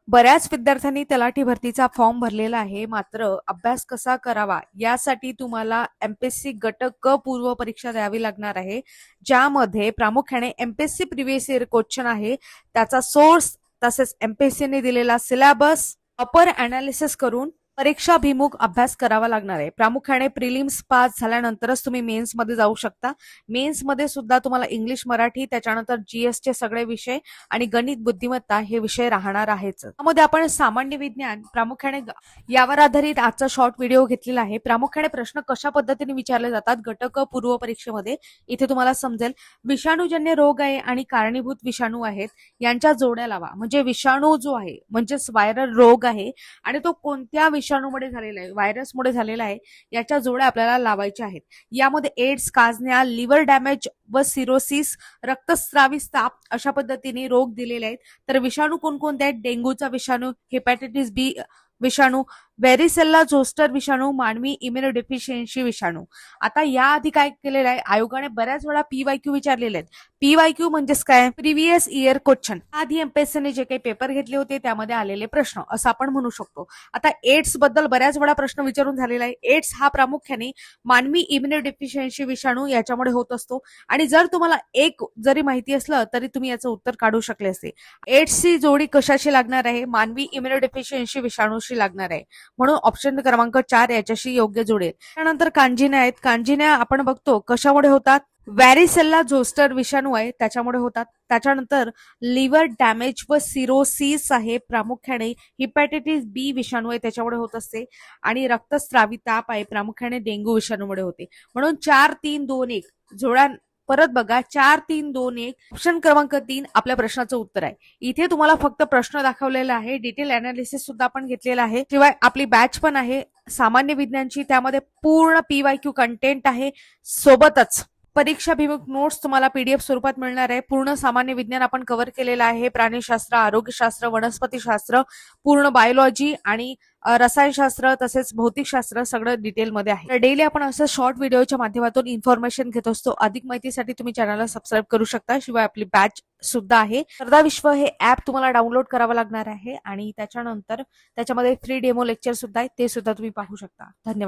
बऱ्याच विद्यार्थ्यांनी तलाठी भरतीचा फॉर्म भरलेला आहे, मात्र अभ्यास कसा करावा यासाठी तुम्हाला एमपीएससी गट क पूर्व परीक्षा द्यावी लागणार आहे, ज्यामध्ये प्रामुख्याने एमपीएससी प्रिव्हियस इयर क्वेश्चन आहे, त्याचा सोर्स तसेच एमपीएससीने दिलेला सिलेबस अपर अनालिसिस करून परीक्षाभिमुख अभ्यास करावा लागणार आहे. प्रामुख्याने प्रिलिम्स पास झाल्यानंतरच तुम्ही मेन्स मध्ये जाऊ शकता. मेन्स मध्ये सुद्धा तुम्हाला इंग्लिश, मराठी, त्याच्यानंतर जीएस चे सगळे विषय आणि गणित, बुद्धिमत्ता हे विषय राहणार आहेच. त्यामध्ये आपण सामान्य विज्ञान प्रामुख्याने यावर आधारित आजचा शॉर्ट व्हिडिओ घेतलेला आहे. प्रामुख्याने प्रश्न कशा पद्धतीने विचारले जातात गट क पूर्व परीक्षेमध्ये इथे तुम्हाला समजेल. विषाणूजन्य रोग आहे आणि कारणीभूत विषाणू आहेत यांच्या जोड्या लावा. म्हणजे विषाणू जो आहे म्हणजेच व्हायरल रोग आहे आणि तो कोणत्या विषाणूमुळे झालेला आहे, व्हायरसमुळे झालेला आहे, याच्या जोड्या आपल्याला लावायच्या आहेत. यामध्ये एड्स, काजण्या, लिव्हर डॅमेज व सिरोसिस, रक्तस्रावी ताप अशा पद्धतीने रोग दिलेले आहेत. तर विषाणू कोणकोणते आहेत? डेंग्यूचा विषाणू, हेपॅटायटिस बी विषाणू, व्हेरिसेल्ला झोस्टर विषाणू, मानवी इम्युनोडेफिशियन्सी विषाणू. आता याआधी काय केलेलं आहे, आयोगाने बऱ्याच वेळा पीवायक्यू विचारलेले आहेत. पीवायक्यू म्हणजेच काय? Previous year question. आधी एमपीएससीने जे काही पेपर घेतले होते त्यामध्ये आलेले प्रश्न असं आपण म्हणू शकतो. आता एड्स बद्दल बऱ्याच वेळा प्रश्न विचारून झालेला आहे. एड्स हा प्रामुख्याने मानवी इम्युनोडेफिशियन्सी विषाणू याच्यामुळे होत असतो आणि जर तुम्हाला एक जरी माहिती असलं तरी तुम्ही याचं उत्तर काढू शकले असते. एड्सची जोडी कशाशी लागणार आहे? मानवी इम्युनोडेफिशियन्सी विषाणूशी लागणार आहे, म्हणून ऑप्शन क्रमांक 4 याच्याशी योग्य जोडेल. त्यानंतर कांजिण्या आहेत. कांजिण्या आपण बघतो कशामुळे होतात? व्हॅरिसेल्ला झोस्टर विषाणू आहे त्याच्यामुळे होतात. त्याच्यानंतर लिव्हर डॅमेज व सिरोसिस आहे, प्रामुख्याने हिपॅटायटिस बी विषाणू आहे त्याच्यामुळे होत असते. आणि रक्तस्रावी ताप आहे, प्रामुख्याने डेंग्यू विषाणूमुळे होते. म्हणून 4, 3, 2, 1 जोड्या परत बघा. 4, 3, 2, 1 ऑप्शन क्रमांक 3 आपल्या प्रश्नाचं उत्तर आहे. इथे तुम्हाला फक्त प्रश्न दाखवलेला आहे, डिटेल अनालिसिस सुद्धा आपण घेतलेला आहे. शिवाय आपली बॅच पण आहे सामान्य विज्ञानची, त्यामध्ये पूर्ण पीवायक्यू कंटेंट आहे. सोबतच परीक्षाभिमुख नोट्स तुम्हाला पीडीएफ स्वरूपात मिळणार आहे. पूर्ण सामान्य विज्ञान आपण कव्हर केलेलं आहे. प्राणीशास्त्र, आरोग्यशास्त्र, वनस्पतीशास्त्र, पूर्ण बायोलॉजी आणि रसायनशास्त्र तसेच भौतिकशास्त्र सगळं डिटेलमध्ये आहे. डेली आपण असं शॉर्ट व्हिडिओच्या माध्यमातून इन्फॉर्मेशन घेत असतो. अधिक माहितीसाठी तुम्ही चॅनलला सबस्क्राईब करू शकता. शिवाय आपली बॅच सुद्धा आहे. स्पर्धा विश्व हे ऍप तुम्हाला डाउनलोड करावं लागणार आहे आणि त्याच्यानंतर त्याच्यामध्ये फ्री डेमो लेक्चर सुद्धा आहे, ते सुद्धा तुम्ही पाहू शकता. धन्यवाद.